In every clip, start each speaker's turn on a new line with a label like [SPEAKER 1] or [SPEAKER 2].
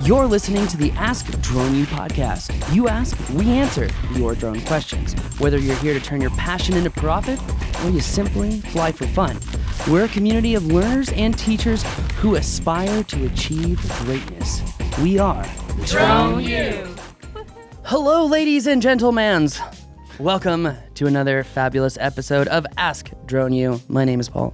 [SPEAKER 1] You're listening to the Ask Drone U podcast. You ask, we answer your drone questions. Whether you're here to turn your passion into profit or you simply fly for fun, we're a community of learners and teachers who aspire to achieve greatness. We are
[SPEAKER 2] Drone U.
[SPEAKER 1] Hello, ladies and gentlemen. Welcome to another fabulous episode of Ask Drone U. My name is Paul.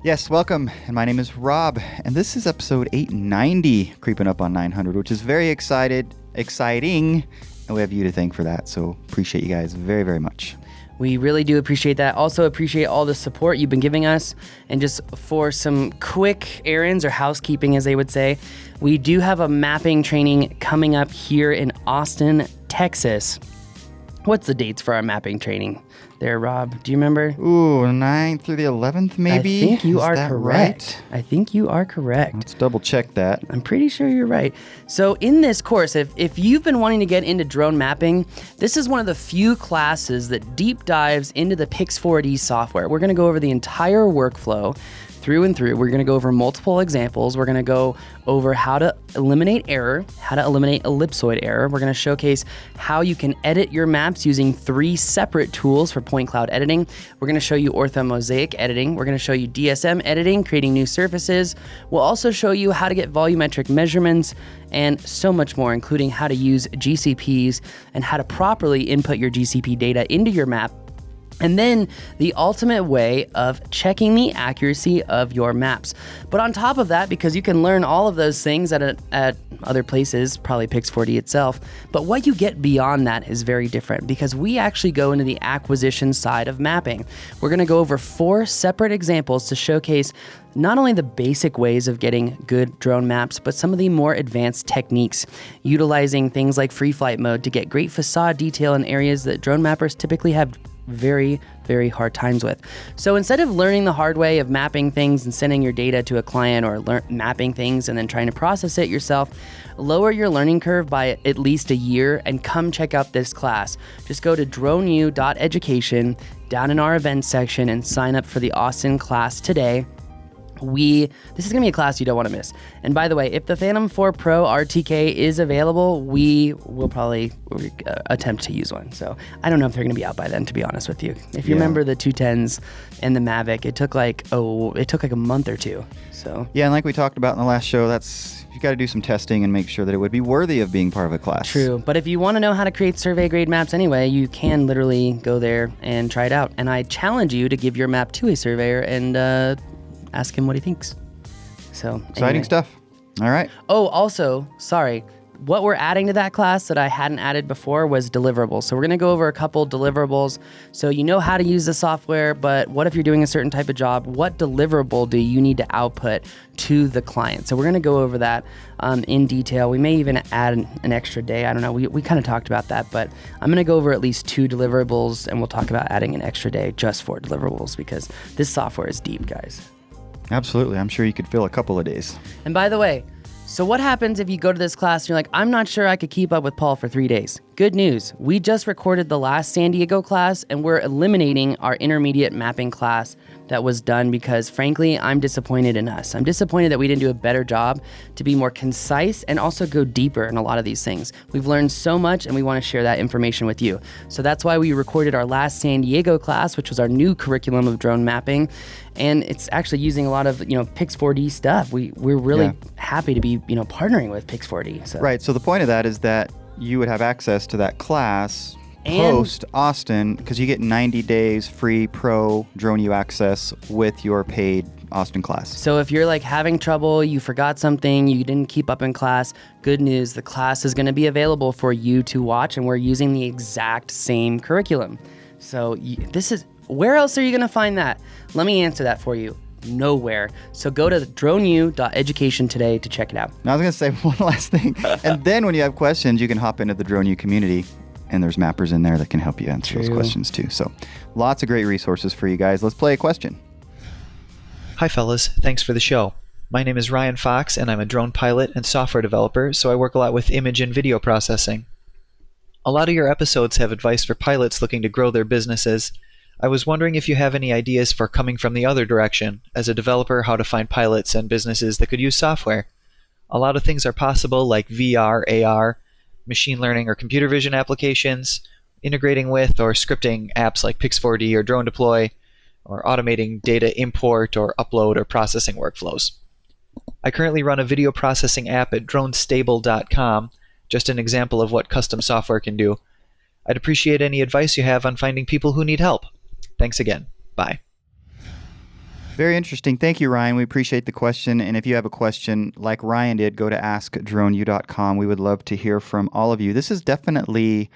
[SPEAKER 3] Yes, welcome, and my name is Rob, and this is episode 890, creeping up on 900, which is very exciting, and we have you to thank for that, so appreciate you guys very, very much.
[SPEAKER 1] We really do appreciate that. Also appreciate all the support you've been giving us, and just for some quick errands or housekeeping, as they would say, we do have a mapping training coming up here in Austin, Texas. What's the dates for our mapping training there, Rob? Do you remember?
[SPEAKER 3] Ooh, 9th through the 11th, maybe?
[SPEAKER 1] I think you are
[SPEAKER 3] Right?
[SPEAKER 1] correct. I think you are correct.
[SPEAKER 3] Let's double check that.
[SPEAKER 1] I'm pretty sure you're right. So in this course, if you've been wanting to get into drone mapping, this is one of the few classes that deep dives into the Pix4D software. We're going to go over the entire workflow through and through. We're going to go over multiple examples. We're going to go over how to eliminate error, how to eliminate ellipsoid error. We're going to showcase how you can edit your maps using 3 separate tools for point cloud editing. We're going to show you orthomosaic editing. We're going to show you DSM editing, creating new surfaces. We'll also show you how to get volumetric measurements and so much more, including how to use GCPs and how to properly input your GCP data into your map. And then the ultimate way of checking the accuracy of your maps. But on top of that, because you can learn all of those things at other places, probably Pix4D itself, but what you get beyond that is very different because we actually go into the acquisition side of mapping. We're going to go over 4 separate examples to showcase not only the basic ways of getting good drone maps, but some of the more advanced techniques, utilizing things like free flight mode to get great facade detail in areas that drone mappers typically have very, very hard times with. So instead of learning the hard way of mapping things and sending your data to a client or mapping things and then trying to process it yourself, lower your learning curve by at least a year and come check out this class. Just go to droneu.education down in our events section and sign up for the Austin class today. This is going to be a class you don't want to miss. And by the way, if the Phantom 4 Pro RTK is available, we will probably attempt to use one. So I don't know if they're going to be out by then, to be honest with you. If you remember the 210s and the Mavic, it took like a month or two. So
[SPEAKER 3] Yeah, and like we talked about in the last show, you got to do some testing and make sure that it would be worthy of being part of a class.
[SPEAKER 1] True, but if you want to know how to create survey grade maps anyway, you can literally go there and try it out. And I challenge you to give your map to a surveyor and ask him what he thinks. So
[SPEAKER 3] Exciting stuff. All right.
[SPEAKER 1] Oh, also, sorry. What we're adding to that class that I hadn't added before was deliverables. So we're going to go over a couple deliverables. So you know how to use the software, but what if you're doing a certain type of job? What deliverable do you need to output to the client? So we're going to go over that in detail. We may even add an extra day. I don't know. We kind of talked about that, but I'm going to go over at least 2 deliverables, and we'll talk about adding an extra day just for deliverables because this software is deep, guys.
[SPEAKER 3] Absolutely. I'm sure you could fill a couple of days.
[SPEAKER 1] And by the way, so what happens if you go to this class and you're like, I'm not sure I could keep up with Paul for 3 days? Good news. We just recorded the last San Diego class and we're eliminating our intermediate mapping class that was done because frankly, I'm disappointed in us. I'm disappointed that we didn't do a better job to be more concise and also go deeper in a lot of these things. We've learned so much and we want to share that information with you. So that's why we recorded our last San Diego class, which was our new curriculum of drone mapping. And it's actually using a lot of, Pix4D stuff. We're really happy to be, partnering with Pix4D. So.
[SPEAKER 3] Right. So the point of that is that you would have access to that class post Austin because you get 90 days free pro Drone U access with your paid Austin class.
[SPEAKER 1] So if you're like having trouble, you forgot something, you didn't keep up in class, good news, the class is going to be available for you to watch and we're using the exact same curriculum. So where else are you going to find that? Let me answer that for you. Nowhere. So go to droneu.education today to check it out.
[SPEAKER 3] Now I was going to say one last thing. And then when you have questions, you can hop into the Drone U community and there's mappers in there that can help you answer those questions too. So lots of great resources for you guys. Let's play a question.
[SPEAKER 4] Hi fellas, thanks for the show. My name is Ryan Fox and I'm a drone pilot and software developer, so I work a lot with image and video processing. A lot of your episodes have advice for pilots looking to grow their businesses. I was wondering if you have any ideas for coming from the other direction, as a developer, how to find pilots and businesses that could use software. A lot of things are possible, like VR, AR, machine learning or computer vision applications, integrating with or scripting apps like Pix4D or Drone Deploy, or automating data import or upload or processing workflows. I currently run a video processing app at Dronestable.com, just an example of what custom software can do. I'd appreciate any advice you have on finding people who need help. Thanks again. Bye.
[SPEAKER 3] Very interesting. Thank you, Ryan. We appreciate the question. And if you have a question like Ryan did, go to askdroneu.com. We would love to hear from all of you. This is definitely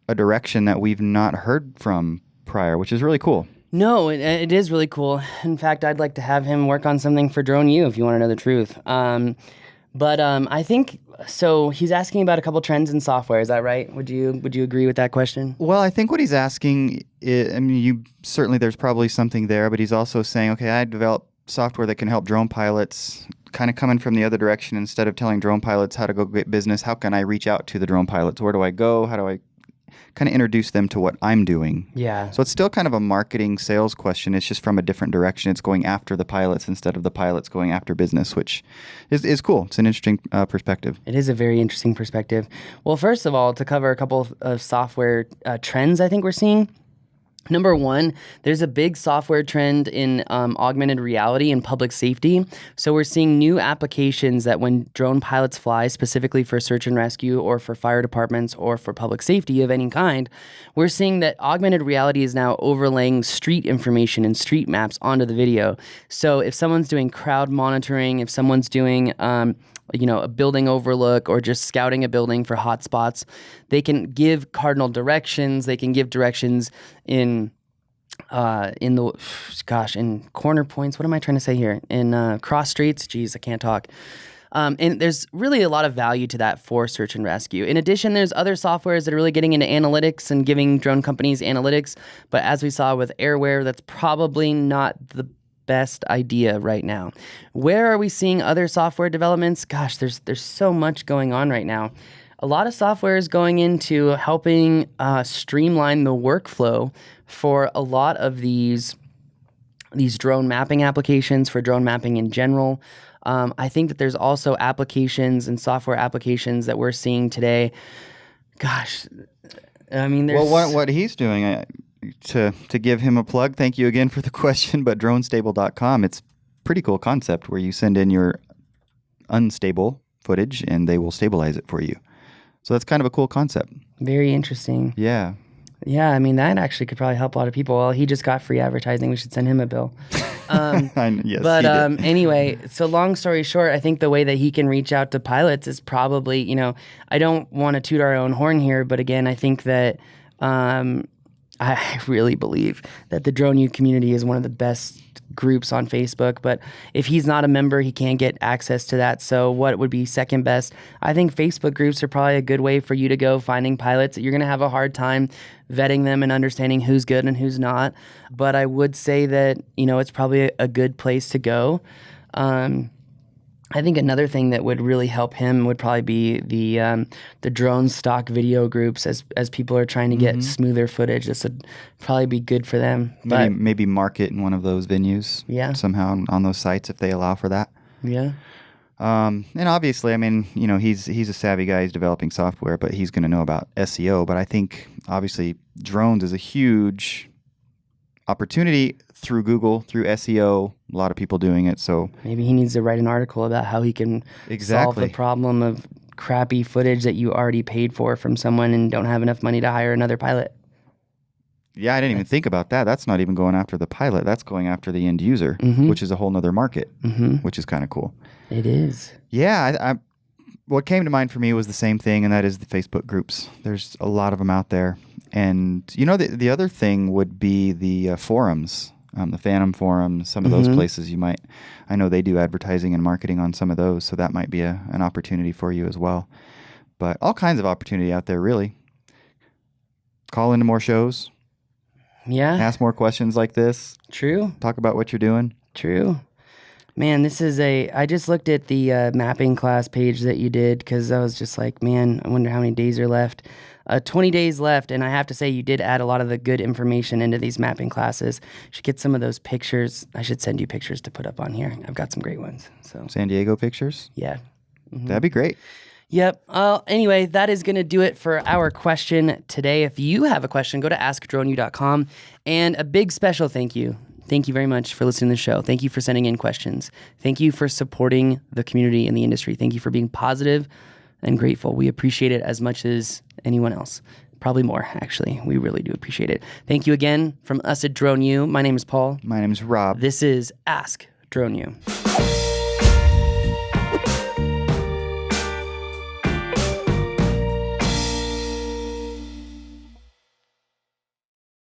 [SPEAKER 3] a direction that we've not heard from prior, which is really cool.
[SPEAKER 1] No, it is really cool. In fact, I'd like to have him work on something for Drone U if you want to know the truth. But I think, so he's asking about a couple trends in software. Is that right? Would you agree with that question?
[SPEAKER 3] Well, I think what he's asking, certainly there's probably something there, but he's also saying, okay, I develop software that can help drone pilots, kind of coming from the other direction. Instead of telling drone pilots how to go get business, how can I reach out to the drone pilots? Where do I go? How do I kind of introduce them to what I'm doing?
[SPEAKER 1] Yeah.
[SPEAKER 3] So it's still kind of a marketing sales question. It's just from a different direction. It's going after the pilots instead of the pilots going after business, which is cool. It's an interesting perspective.
[SPEAKER 1] It is a very interesting perspective. Well, first of all, to cover a couple of software trends I think we're seeing. Number one, there's a big software trend in augmented reality and public safety. So we're seeing new applications that when drone pilots fly, specifically for search and rescue or for fire departments or for public safety of any kind, we're seeing that augmented reality is now overlaying street information and street maps onto the video. So if someone's doing crowd monitoring, if someone's doing a building overlook or just scouting a building for hot spots, they can give cardinal directions. They can give directions in corner points. What am I trying to say here? In cross streets. Geez, I can't talk. And there's really a lot of value to that for search and rescue. In addition, there's other softwares that are really getting into analytics and giving drone companies analytics. But as we saw with Airware, that's probably not the best idea right now. Where are we seeing other software developments? Gosh, there's so much going on right now. A lot of software is going into helping streamline the workflow for a lot of these drone mapping applications, for drone mapping in general. I think that there's also applications and software applications that we're seeing today. Gosh, I mean, there's...
[SPEAKER 3] Well, what he's doing... To give him a plug, thank you again for the question, but Dronestable.com, it's a pretty cool concept where you send in your unstable footage and they will stabilize it for you. So that's kind of a cool concept.
[SPEAKER 1] Very interesting.
[SPEAKER 3] Yeah.
[SPEAKER 1] Yeah, I mean, that actually could probably help a lot of people. Well, he just got free advertising. We should send him a bill.
[SPEAKER 3] Yes,
[SPEAKER 1] but
[SPEAKER 3] he did.
[SPEAKER 1] Anyway, so long story short, I think the way that he can reach out to pilots is probably, I don't want to toot our own horn here, but again, I think that... I really believe that the Drone U community is one of the best groups on Facebook, but if he's not a member, he can't get access to that. So what would be second best? I think Facebook groups are probably a good way for you to go finding pilots. You're going to have a hard time vetting them and understanding who's good and who's not, but I would say that, it's probably a good place to go. I think another thing that would really help him would probably be the drone stock video groups as people are trying to get smoother footage. This would probably be good for them.
[SPEAKER 3] Maybe market in one of those venues.
[SPEAKER 1] Yeah.
[SPEAKER 3] Somehow on those sites if they allow for that.
[SPEAKER 1] Yeah.
[SPEAKER 3] And obviously, I mean, he's a savvy guy. He's developing software, but he's going to know about SEO. But I think obviously drones is a huge opportunity through Google, through SEO, a lot of people doing it. So
[SPEAKER 1] maybe he needs to write an article about how he can solve the problem of crappy footage that you already paid for from someone and don't have enough money to hire another pilot.
[SPEAKER 3] Yeah, I didn't even think about that. That's not even going after the pilot. That's going after the end user, which is a whole nother market, which is kind of cool.
[SPEAKER 1] It is.
[SPEAKER 3] Yeah, what came to mind for me was the same thing, and that is the Facebook groups. There's a lot of them out there. And, the other thing would be the forums. The Phantom forums, some of those places I know they do advertising and marketing on some of those, so that might be an opportunity for you as well. But all kinds of opportunity out there, really. Call into more shows.
[SPEAKER 1] Yeah.
[SPEAKER 3] Ask more questions like this.
[SPEAKER 1] True.
[SPEAKER 3] Talk about what you're doing.
[SPEAKER 1] True. Man, I just looked at the mapping class page that you did because I was just like, man, I wonder how many days are left. 20 days left, and I have to say you did add a lot of the good information into these mapping classes. You should get some of those pictures. I should send you pictures to put up on here. I've got some great ones. So
[SPEAKER 3] San Diego pictures?
[SPEAKER 1] Yeah.
[SPEAKER 3] That'd be great.
[SPEAKER 1] Yep. Anyway, that is going to do it for our question today. If you have a question, go to askdroneu.com. And a big special thank you. Thank you very much for listening to the show. Thank you for sending in questions. Thank you for supporting the community and the industry. Thank you for being positive and grateful. We appreciate it as much as anyone else. Probably more, actually. We really do appreciate it. Thank you again from us at Drone U. My name is Paul.
[SPEAKER 3] My name is Rob.
[SPEAKER 1] This is Ask Drone U.